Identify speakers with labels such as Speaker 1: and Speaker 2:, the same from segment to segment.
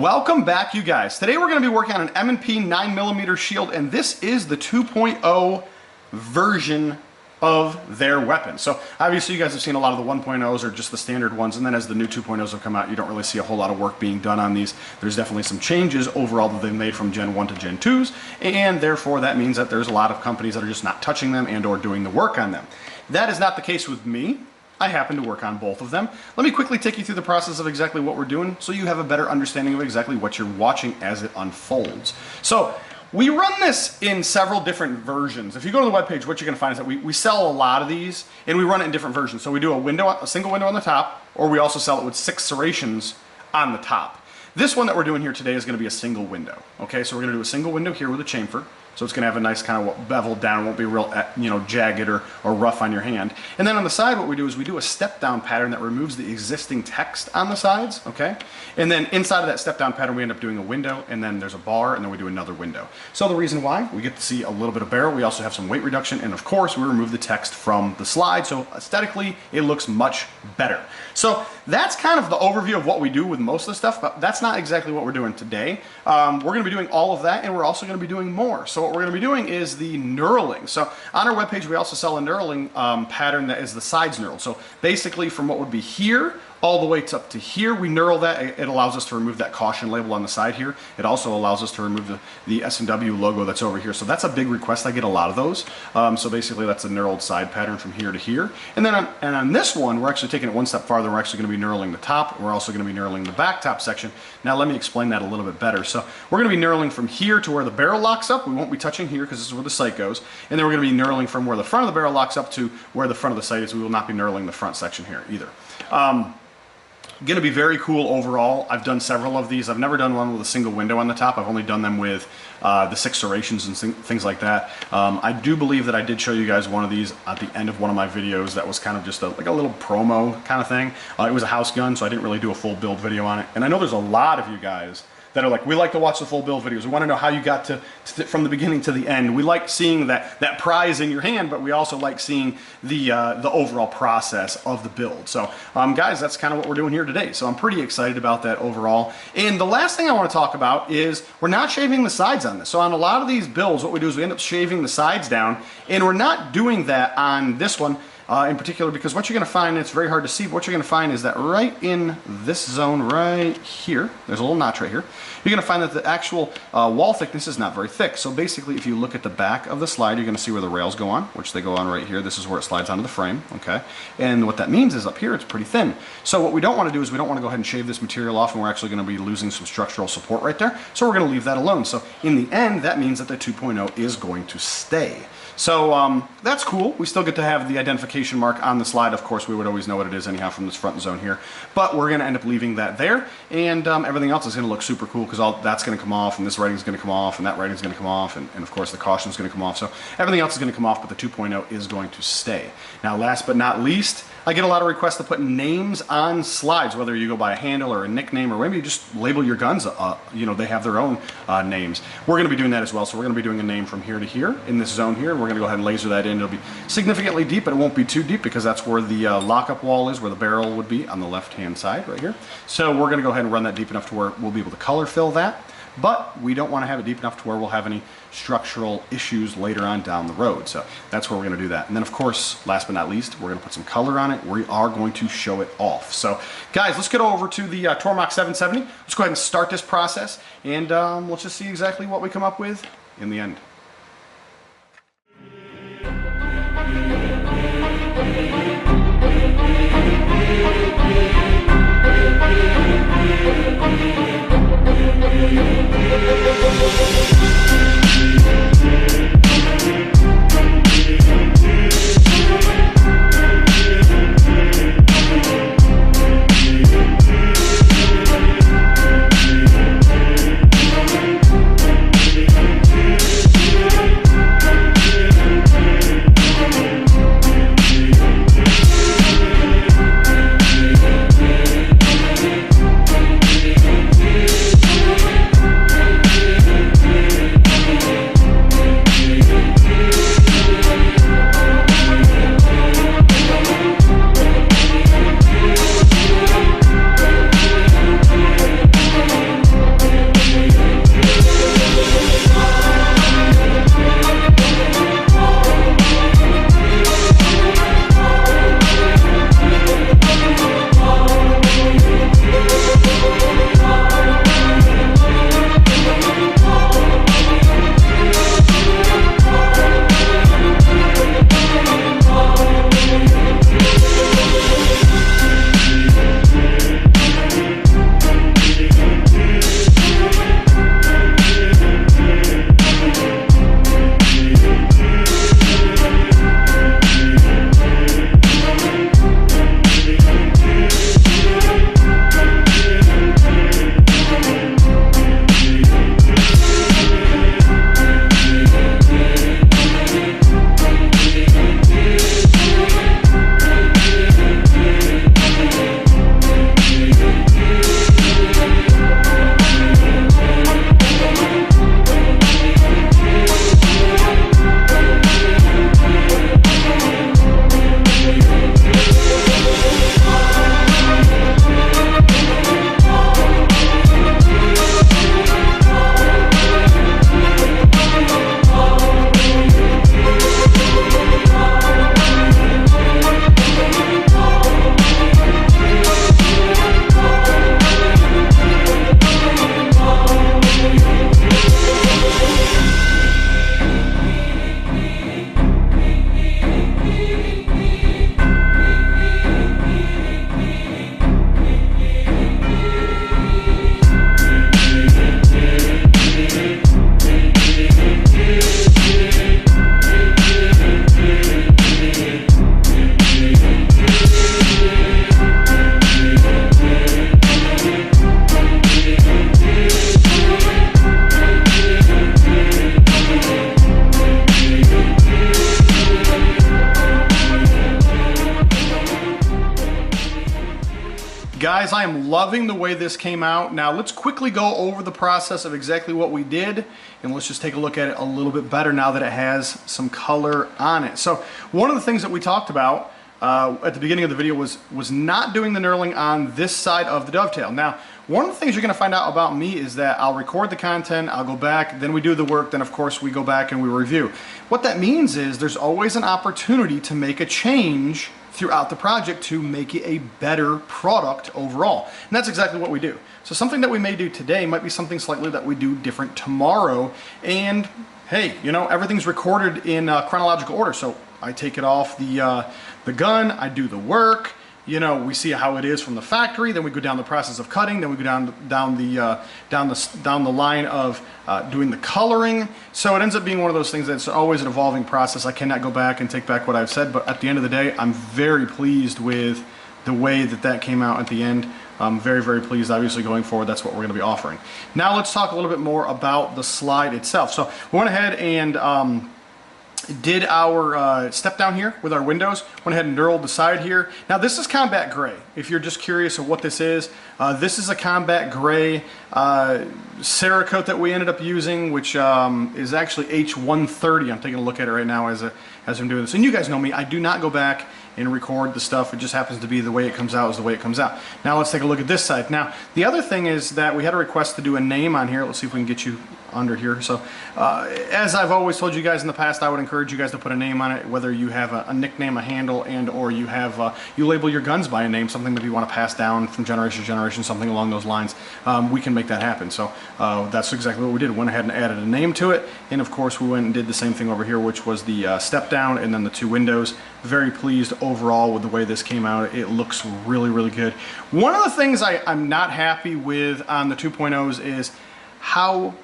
Speaker 1: Welcome back, you guys. Today we're going to be working on an M&P 9mm shield, and this is the 2.0 version of their weapon. So obviously you guys have seen a lot of the 1.0s or just the standard ones, and then as the new 2.0s have come out, you don't really see a whole lot of work being done on these. There's definitely some changes overall that they've made from Gen 1 to Gen 2s, and therefore that means that there's a lot of companies that are just not touching them and or doing the work on them. That is not the case with me. I happen to work on both of them. Let me quickly take you through the process of exactly what we're doing so you have a better understanding of exactly what you're watching as it unfolds. So we run this in several different versions. If you go to the webpage, what you're going to find is that we sell a lot of these and we run it in different versions. So we do a single window on the top, or we also sell it with 6 serrations on the top. This one that we're doing here today is going to be a single window. Okay, so we're going to do a single window here with a chamfer. So it's going to have a nice kind of beveled down, won't be real, jagged or rough on your hand. And then on the side, what we do is we do a step down pattern that removes the existing text on the sides, okay? And then inside of that step down pattern, we end up doing a window, and then there's a bar, and then we do another window. So the reason why, we get to see a little bit of barrel. We also have some weight reduction, and of course, we remove the text from the slide, so aesthetically, it looks much better. So that's kind of the overview of what we do with most of the stuff, but that's not exactly what we're doing today. We're going to be doing all of that, and we're also going to be doing more. So what we're going to be doing is the knurling. So on our webpage, we also sell a knurling pattern that is the sides knurled. So basically from what would be here all the way up to here, we knurl that. It allows us to remove that caution label on the side here. It also allows us to remove the S&W logo that's over here. So that's a big request. I get a lot of those. So basically that's a knurled side pattern from here to here. And then on this one, we're actually taking it one step farther. We're actually going to be knurling the top. We're also going to be knurling the back top section. Now let me explain that a little bit better. So we're going to be knurling from here to where the barrel locks up. We won't be touching here because this is where the sight goes. And then we're going to be knurling from where the front of the barrel locks up to where the front of the sight is. We will not be knurling the front section here either. Going to be very cool overall. I've done several of these. I've never done one with a single window on the top. I've only done them with the 6 serrations and things like that. I do believe that I did show you guys one of these at the end of one of my videos that was kind of just like a little promo kind of thing. It was a house gun, so I didn't really do a full build video on it. And I know there's a lot of you guys that are like, we like to watch the full build videos. We want to know how you got from the beginning to the end. We like seeing that prize in your hand, but we also like seeing the overall process of the build. So guys, that's kind of what we're doing here today. So I'm pretty excited about that overall. And the last thing I want to talk about is we're not shaving the sides on this. So on a lot of these builds, what we do is we end up shaving the sides down, and we're not doing that on this one in particular, because what you're going to find, it's very hard to see, but what you're going to find is that right in this zone right here, there's a little notch right here, you're going to find that the actual wall thickness is not very thick. So basically, if you look at the back of the slide, you're going to see where the rails go on, which they go on right here. This is where it slides onto the frame, okay? And what that means is up here, it's pretty thin. So what we don't want to do is we don't want to go ahead and shave this material off, and we're actually going to be losing some structural support right there. So we're going to leave that alone. So in the end, that means that the 2.0 is going to stay. So that's cool. We still get to have the identification mark on the slide. Of course, we would always know what it is anyhow from this front zone here. But we're going to end up leaving that there, and everything else is going to look super cool because all that's going to come off, and this writing is going to come off, and that writing is going to come off, and of course the caution is going to come off. So everything else is going to come off, but the 2.0 is going to stay. Now, last but not least, I get a lot of requests to put names on slides, whether you go by a handle or a nickname, or maybe you just label your guns. They have their own names. We're going to be doing that as well. So we're going to be doing a name from here to here in this zone here. We're going to go ahead and laser that in. It'll be significantly deep, but it won't be too deep because that's where the lockup wall is, where the barrel would be on the left-hand side right here. So we're going to go ahead and run that deep enough to where we'll be able to color fill that. But we don't want to have it deep enough to where we'll have any structural issues later on down the road. So that's where we're going to do that. And then, of course, last but not least, we're going to put some color on it. We are going to show it off. So, guys, let's get over to the Tormach 770. Let's go ahead and start this process, and let's just see exactly what we come up with in the end. Guys, I am loving the way this came out. Now let's quickly go over the process of exactly what we did, and let's just take a look at it a little bit better now that it has some color on it. So one of the things that we talked about at the beginning of the video was not doing the knurling on this side of the dovetail. Now, one of the things you're going to find out about me is that I'll record the content, I'll go back, then we do the work, then of course we go back and we review. What that means is there's always an opportunity to make a change throughout the project to make it a better product overall. And that's exactly what we do. So something that we may do today might be something slightly that we do different tomorrow. And hey, you know, everything's recorded in chronological order. So I take it off the gun, I do the work, you know, we see how it is from the factory, then we go down the process of cutting, then we go down the line of doing the coloring. So it ends up being one of those things that's always an evolving process. I cannot go back and take back what I've said, but at the end of the day, I'm very pleased with the way that came out at the end. I'm very, very pleased. Obviously, going forward, that's what we're going to be offering. Now let's talk a little bit more about the slide itself. So we went ahead and did our step down here with our windows, went ahead and knurled the side here. Now this is combat gray. If you're just curious of what this is a combat gray Cerakote that we ended up using, which is actually H130. I'm taking a look at it right now as I'm doing this. And you guys know me, I do not go back and record the stuff. It just happens to be the way it comes out is the way it comes out. Now let's take a look at this side. Now the other thing is that we had a request to do a name on here. Let's see if we can get you under here. So as I've always told you guys in the past, I would encourage you guys to put a name on it, whether you have a nickname, a handle, and or you have you label your guns by a name, something that you want to pass down from generation to generation, something along those lines. We can make that happen. So that's exactly what we did. Went ahead and added a name to it, and of course we went and did the same thing over here, which was the step down and then the two windows. Very pleased overall with the way this came out. It looks really, really good. One of the things I'm not happy with on the 2.0s is how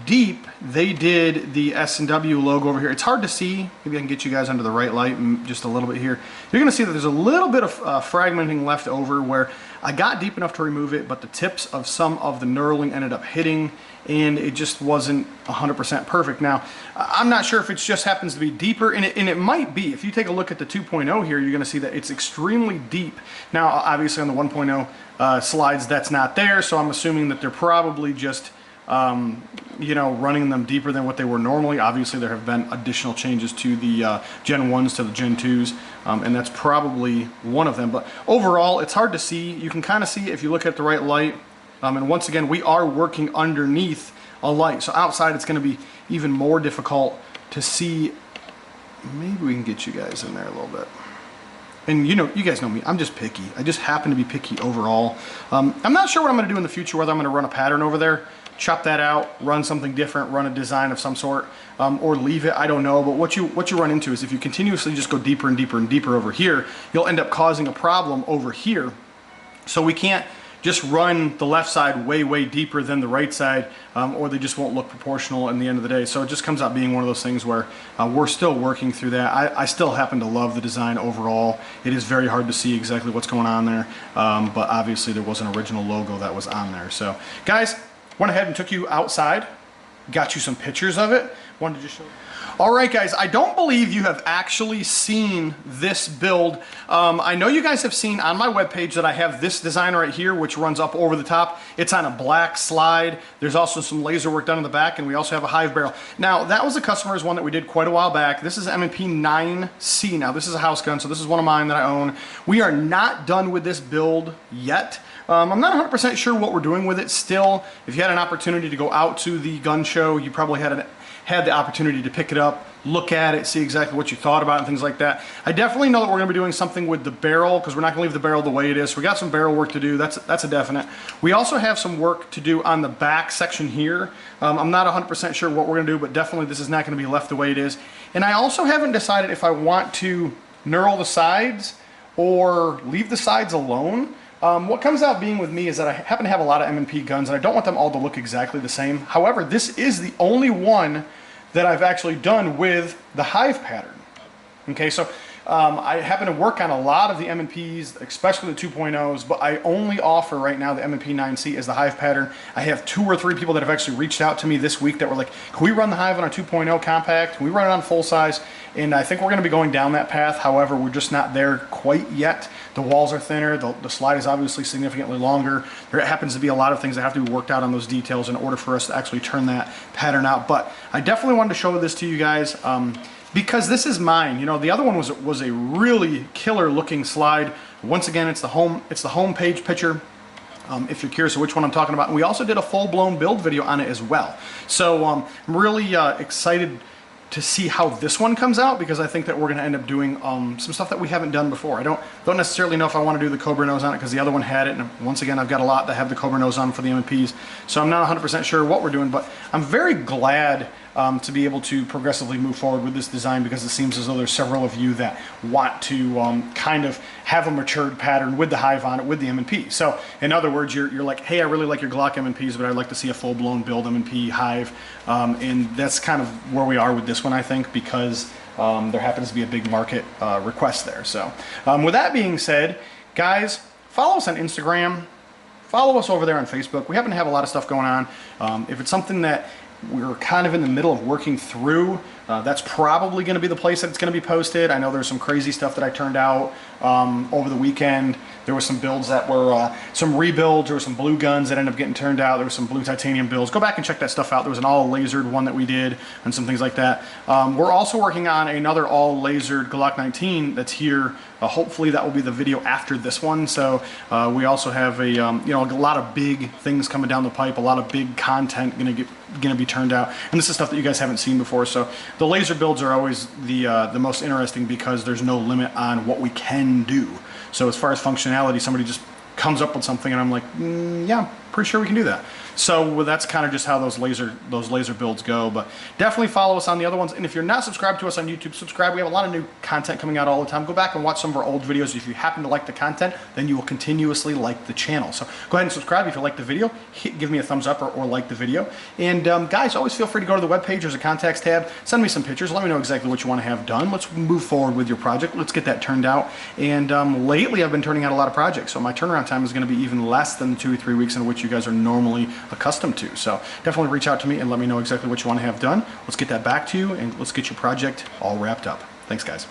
Speaker 1: deep they did the S&W logo over here. It's hard to see. Maybe I can get you guys under the right light just a little bit here. You're going to see that there's a little bit of fragmenting left over where I got deep enough to remove it, but the tips of some of the knurling ended up hitting, and it just wasn't 100% perfect. Now, I'm not sure if it just happens to be deeper, and it might be. If you take a look at the 2.0 here, you're going to see that it's extremely deep. Now, obviously on the 1.0 slides, that's not there, so I'm assuming that they're probably just you know, running them deeper than what they were normally. Obviously there have been additional changes to the Gen 1s to the Gen 2s, and that's probably one of them. But overall, it's hard to see. You can kind of see if you look at the right light, and once again, we are working underneath a light. So outside it's going to be even more difficult to see. Maybe we can get you guys in there a little bit. And you know, you guys know me, I'm just picky. I just happen to be picky overall. I'm not sure what I'm going to do in the future, whether I'm going to run a pattern over there, chop that out, run something different, run a design of some sort, or leave it, I don't know. But what you run into is if you continuously just go deeper and deeper and deeper over here, you'll end up causing a problem over here. So we can't just run the left side way, way deeper than the right side, or they just won't look proportional in the end of the day. So it just comes out being one of those things where we're still working through that. I still happen to love the design overall. It is very hard to see exactly what's going on there, but obviously there was an original logo that was on there. So guys, went ahead and took you outside, got you some pictures of it. Wanted to just show you. All right, guys, I don't believe you have actually seen this build. I know you guys have seen on my webpage that I have this design right here, which runs up over the top. It's on a black slide. There's also some laser work done in the back, and we also have a hive barrel. Now, that was a customer's one that we did quite a while back. This is M&P 9C. Now, this is a house gun, so this is one of mine that I own. We are not done with this build yet. I'm not 100% sure what we're doing with it still. If you had an opportunity to go out to the gun show, you probably had the opportunity to pick it up, look at it, see exactly what you thought about it and things like that. I definitely know that we're going to be doing something with the barrel, because we're not going to leave the barrel the way it is. So we got some barrel work to do. That's a definite. We also have some work to do on the back section here. I'm not 100% sure what we're going to do, but definitely this is not going to be left the way it is. And I also haven't decided if I want to knurl the sides or leave the sides alone. What comes out being with me is that I happen to have a lot of M&P guns, and I don't want them all to look exactly the same. However, this is the only one that I've actually done with the hive pattern. Okay, so I happen to work on a lot of the M&Ps, especially the 2.0s, but I only offer right now the M&P 9C as the hive pattern. I have 2 or 3 people that have actually reached out to me this week that were like, can we run the hive on a 2.0 compact? Can we run it on full size? And I think we're going to be going down that path. However, we're just not there quite yet. The walls are thinner. The slide is obviously significantly longer. There happens to be a lot of things that have to be worked out on those details in order for us to actually turn that pattern out. But I definitely wanted to show this to you guys because this is mine. You know, the other one was a really killer looking slide. Once again, it's the home page picture. If you're curious of which one I'm talking about. And we also did a full-blown build video on it as well. So I'm really excited to see how this one comes out, because I think that we're going to end up doing some stuff that we haven't done before. I don't necessarily know if I want to do the Cobra nose on it, because the other one had it, and once again I've got a lot that have the Cobra nose on for the M&Ps, so I'm not 100% sure what we're doing, but I'm very glad to be able to progressively move forward with this design, because it seems as though there's several of you that want to kind of have a matured pattern with the hive on it with the M&P. So in other words, you're like, hey, I really like your Glock M&Ps, but I'd like to see a full-blown build M&P hive, and that's kind of where we are with this one, I think, because there happens to be a big market request there. So with that being said, guys, follow us on Instagram, follow us over there on Facebook. We happen to have a lot of stuff going on. If it's something that we're kind of in the middle of working through, that's probably going to be the place that it's going to be posted. I know there's some crazy stuff that I turned out over the weekend. There were some builds that were some rebuilds. There were some blue guns that ended up getting turned out. There were some blue titanium builds. Go back and check that stuff out. There was an all lasered one that we did and some things like that. We're also working on another all lasered Glock 19 that's here. Hopefully that will be the video after this one. So we also have a a lot of big things coming down the pipe. A lot of big content going to be turned out, and this is stuff that you guys haven't seen before. So the laser builds are always the most interesting, because there's no limit on what we can do. So as far as functionality, somebody just comes up with something and I'm like, yeah, pretty sure we can do that. So well, that's kind of just how those laser builds go. But definitely follow us on the other ones. And if you're not subscribed to us on YouTube, subscribe. We have a lot of new content coming out all the time. Go back and watch some of our old videos. If you happen to like the content, then you will continuously like the channel. So go ahead and subscribe if you like the video. Give me a thumbs up or like the video. And guys, always feel free to go to the webpage. There's a contacts tab. Send me some pictures. Let me know exactly what you want to have done. Let's move forward with your project. Let's get that turned out. And lately I've been turning out a lot of projects. So my turnaround time is going to be even less than the 2 or 3 weeks in which you guys are normally accustomed to. So definitely reach out to me and let me know exactly what you want to have done. Let's get that back to you, and let's get your project all wrapped up. Thanks, guys.